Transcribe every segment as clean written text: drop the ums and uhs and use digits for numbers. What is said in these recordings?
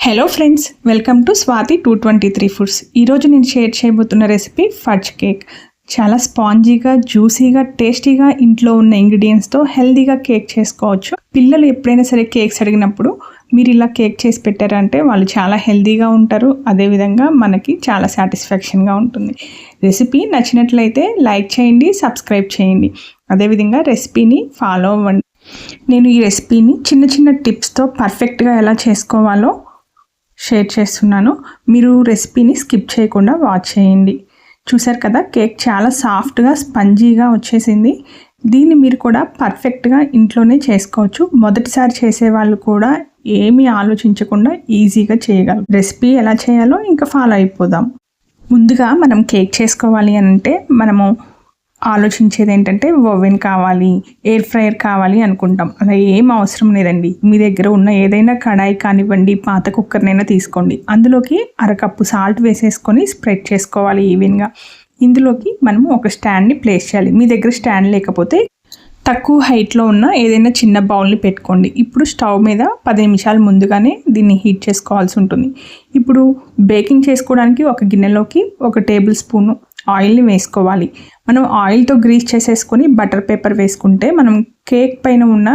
Hello friends, welcome to Swathi 223 foods. ఈరోజు నేను share చేయబోతున్న రెసిపీ ఫడ్జ్ కేక్. చాలా స్పాంజీగా, జ్యూసీగా, టేస్టీగా ఇంట్లో ఉన్న ఇంగ్రీడియంట్స్తో హెల్తీగా కేక్ చేసుకోవచ్చు. పిల్లలు ఎప్పుడైనా సరే కేక్స్ అడిగినప్పుడు మీరు ఇలా కేక్ చేసి పెట్టారంటే వాళ్ళు చాలా హెల్తీగా ఉంటారు. అదేవిధంగా మనకి చాలా సాటిస్ఫాక్షన్గా ఉంటుంది. రెసిపీ నచ్చినట్లయితే లైక్ చేయండి, సబ్స్క్రైబ్ చేయండి. అదేవిధంగా రెసిపీని ఫాలో అవ్వండి. నేను ఈ రెసిపీని చిన్న చిన్న టిప్స్తో పర్ఫెక్ట్గా ఎలా చేసుకోవాలో షేర్ చేస్తున్నాను. మీరు రెసిపీని స్కిప్ చేయకుండా వాచ్ చేయండి. చూసారు కదా, కేక్ చాలా సాఫ్ట్గా, స్పంజీగా వచ్చేసింది. దీన్ని మీరు కూడా పర్ఫెక్ట్గా ఇంట్లోనే చేసుకోవచ్చు. మొదటిసారి చేసేవాళ్ళు కూడా ఏమీ ఆలోచించకుండా ఈజీగా చేయగలరు. రెసిపీ ఎలా చేయాలో ఇంకా ఫాలో అయిపోదాం. ముందుగా మనం కేక్ చేసుకోవాలి అంటే మనము ఆలోచించేది ఏంటంటే ఓవెన్ కావాలి, ఎయిర్ ఫ్రైయర్ కావాలి అనుకుంటాం. అలా ఏం అవసరం లేదండి. మీ దగ్గర ఉన్న ఏదైనా కడాయి కానివ్వండి, పాత కుక్కర్నైనా తీసుకోండి. అందులోకి అరకప్పు సాల్ట్ వేసేసుకొని స్ప్రెడ్ చేసుకోవాలి ఈవెన్గా. ఇందులోకి మనము ఒక స్టాండ్ని ప్లేస్ చేయాలి. మీ దగ్గర స్టాండ్ లేకపోతే తక్కువ హైట్లో ఉన్న ఏదైనా చిన్న బౌల్ని పెట్టుకోండి. ఇప్పుడు స్టవ్ మీద 10 నిమిషాలు ముందుగానే దీన్ని హీట్ చేసుకోవాల్సి ఉంటుంది. ఇప్పుడు బేకింగ్ చేసుకోవడానికి ఒక గిన్నెలోకి 1 టేబుల్ స్పూను ఆయిల్ని వేసుకోవాలి. మనం ఆయిల్తో గ్రీస్ చేసేసుకొని బటర్ పేపర్ వేసుకుంటే మనం కేక్ పైన ఉన్న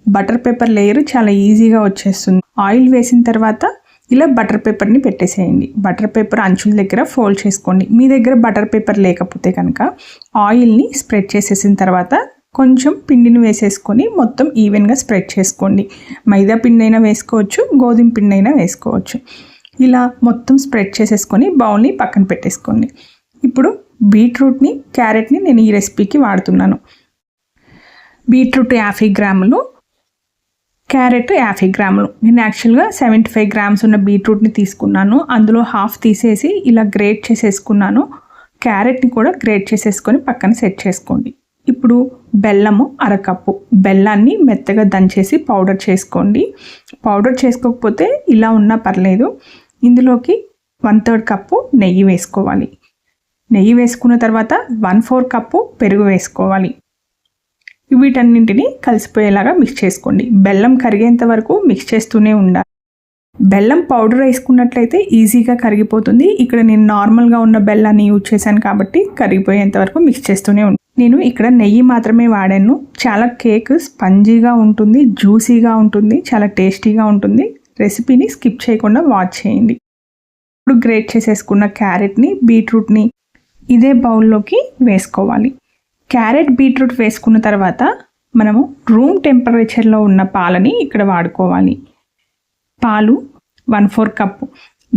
బటర్ పేపర్ లేయర్ చాలా ఈజీగా వచ్చేస్తుంది. ఆయిల్ వేసిన తర్వాత ఇలా బటర్ పేపర్ని పెట్టేసేయండి. బటర్ పేపర్ అంచుల దగ్గర ఫోల్డ్ చేసుకోండి. మీ దగ్గర బటర్ పేపర్ లేకపోతే కనుక ఆయిల్ని స్ప్రెడ్ చేసేసిన తర్వాత కొంచెం పిండిని వేసేసుకొని మొత్తం ఈవెన్గా స్ప్రెడ్ చేసుకోండి. మైదా పిండి అయినా వేసుకోవచ్చు, గోధుమ పిండి అయినా వేసుకోవచ్చు. ఇలా మొత్తం స్ప్రెడ్ చేసేసుకొని బౌల్ని పక్కన పెట్టేసుకోండి. ఇప్పుడు బీట్రూట్ని, క్యారెట్ని నేను ఈ రెసిపీకి వాడుతున్నాను. బీట్రూట్ 50 గ్రాములు, క్యారెట్ 50 గ్రాములు. నేను యాక్చువల్గా 75 గ్రామ్స్ ఉన్న బీట్రూట్ని తీసుకున్నాను. అందులో హాఫ్ తీసేసి ఇలా గ్రేట్ చేసేసుకున్నాను. క్యారెట్ని కూడా గ్రేట్ చేసేసుకొని పక్కన సెట్ చేసుకోండి. ఇప్పుడు బెల్లము అరకప్పు. బెల్లాన్ని మెత్తగా దంచేసి పౌడర్ చేసుకోండి. పౌడర్ చేసుకోకపోతే ఇలా ఉన్నా పర్లేదు. ఇందులోకి 1/3 కప్పు నెయ్యి వేసుకోవాలి. నెయ్యి వేసుకున్న తర్వాత 1/4 కప్పు పెరుగు వేసుకోవాలి. వీటన్నింటినీ కలిసిపోయేలాగా మిక్స్ చేసుకోండి. బెల్లం కరిగేంత వరకు మిక్స్ చేస్తూనే ఉండాలి. బెల్లం పౌడర్ వేసుకున్నట్లయితే ఈజీగా కరిగిపోతుంది. ఇక్కడ నేను నార్మల్గా ఉన్న బెల్లాన్ని యూజ్ చేశాను కాబట్టి కరిగిపోయేంత వరకు మిక్స్ చేస్తూనే ఉంటాను. నేను ఇక్కడ నెయ్యి మాత్రమే వాడాను. చాలా కేక్ స్పంజీగా ఉంటుంది, జ్యూసీగా ఉంటుంది, చాలా టేస్టీగా ఉంటుంది. రెసిపీని స్కిప్ చేయకుండా వాచ్ చేయండి. ఇప్పుడు గ్రేట్ చేసేసుకున్న క్యారెట్ని, బీట్రూట్ని ఇదే బౌల్లోకి వేసుకోవాలి. క్యారెట్, బీట్రూట్ వేసుకున్న తర్వాత మనము రూమ్ టెంపరేచర్లో ఉన్న పాలని ఇక్కడ వాడుకోవాలి. పాలు 1/4 కప్పు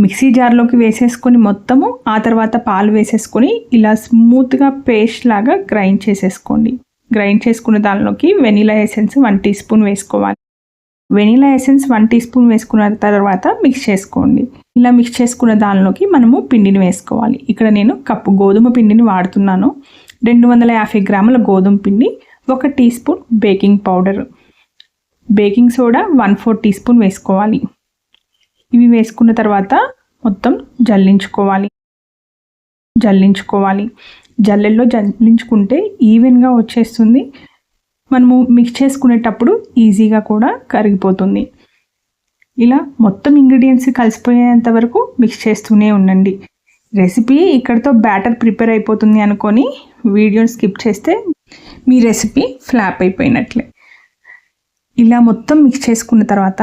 మిక్సీ జార్లోకి వేసేసుకొని మొత్తము, ఆ తర్వాత పాలు వేసేసుకొని ఇలా స్మూత్గా పేస్ట్ లాగా గ్రైండ్ చేసేసుకోండి. గ్రైండ్ చేసుకున్న దానిలోకి వెనిలా ఎసెన్స్ 1 టీ స్పూన్ వేసుకోవాలి. వెనిలా ఎసెన్స్ 1 టీ స్పూన్ వేసుకున్న తర్వాత మిక్స్ చేసుకోండి. ఇలా మిక్స్ చేసుకున్న దానిలోకి మనము పిండిని వేసుకోవాలి. ఇక్కడ నేను కప్పు గోధుమ పిండిని వాడుతున్నాను. 250 గ్రాముల గోధుమ పిండి, 1 teaspoon baking powder, baking soda 1/4 teaspoon వేసుకోవాలి. ఇవి వేసుకున్న తర్వాత మొత్తం జల్లించుకోవాలి. జల్లెల్లో జల్లించుకుంటే ఈవెన్గా వచ్చేస్తుంది. మనము మిక్స్ చేసుకునేటప్పుడు ఈజీగా కూడా కరిగిపోతుంది. ఇలా మొత్తం ఇంగ్రీడియంట్స్ కలిసిపోయేంత వరకు మిక్స్ చేస్తూనే ఉండండి. రెసిపీ ఇక్కడితో బ్యాటర్ ప్రిపేర్ అయిపోతుంది అనుకొని వీడియోని స్కిప్ చేస్తే మీ రెసిపీ ఫ్లాప్ అయిపోయినట్లే. ఇలా మొత్తం మిక్స్ చేసుకున్న తర్వాత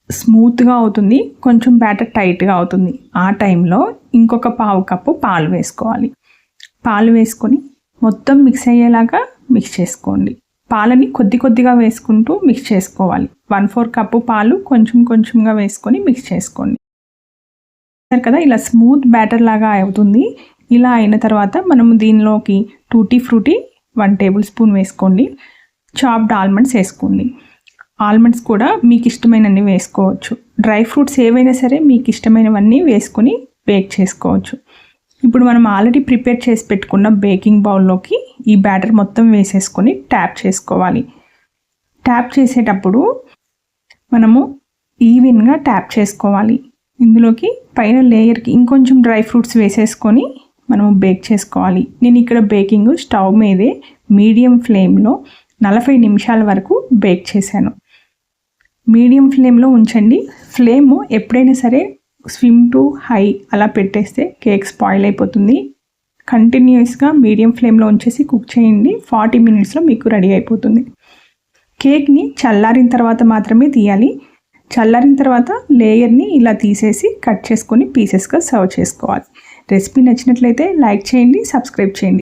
స్మూత్గా అవుతుంది, కొంచెం బ్యాటర్ టైట్గా అవుతుంది. ఆ టైంలో ఇంకొక 1/4 కప్పు పాలు వేసుకోవాలి. పాలు వేసుకొని మొత్తం మిక్స్ అయ్యేలాగా మిక్స్ చేసుకోండి. పాలని కొద్దిగా వేసుకుంటూ మిక్స్ చేసుకోవాలి. 1/4 కప్పు పాలు కొంచెం కొంచెంగా వేసుకొని మిక్స్ చేసుకోండి. సరే కదా, ఇలా స్మూత్ బ్యాటర్ లాగా అవుతుంది. ఇలా అయిన తర్వాత మనము దీనిలోకి టూటీ ఫ్రూటీ 1 టేబుల్ స్పూన్ వేసుకోండి. చాప్డ్ ఆల్మండ్స్ వేసుకోండి. ఆల్మండ్స్ కూడా మీకు ఇష్టమైనన్ని వేసుకోవచ్చు. డ్రై ఫ్రూట్స్ ఏవైనా సరే మీకు ఇష్టమైనవన్నీ వేసుకొని బేక్ చేసుకోవచ్చు. ఇప్పుడు మనం ఆల్రెడీ ప్రిపేర్ చేసి పెట్టుకున్న బేకింగ్ బౌల్లోకి ఈ బ్యాటర్ మొత్తం వేసేసుకొని ట్యాప్ చేసుకోవాలి. ట్యాప్ చేసేటప్పుడు మనము ఈవెన్గా ట్యాప్ చేసుకోవాలి. ఇందులోకి పైన లేయర్కి ఇంకొంచెం డ్రై ఫ్రూట్స్ వేసేసుకొని మనము బేక్ చేసుకోవాలి. నేను ఇక్కడ బేకింగ్ స్టవ్ మీదే మీడియం ఫ్లేమ్లో 40 నిమిషాల వరకు బేక్ చేశాను. మీడియం ఫ్లేమ్లో ఉంచండి. ఫ్లేమ్ ఎప్పుడైనా సరే స్విమ్ టు హై అలా పెట్టేస్తే కేక్ స్పాయిల్ అయిపోతుంది. కంటిన్యూస్గా మీడియం ఫ్లేమ్లో ఉంచేసి కుక్ చేయండి. 40 మినిట్స్లో మీకు రెడీ అయిపోతుంది. కేక్ని చల్లారిన తర్వాత మాత్రమే తీయాలి. చల్లారిన తర్వాత లేయర్ని ఇలా తీసేసి కట్ చేసుకొని పీసెస్గా సర్వ్ చేసుకోవాలి. రెసిపీ నచ్చినట్లయితే లైక్ చేయండి, సబ్స్క్రైబ్ చేయండి.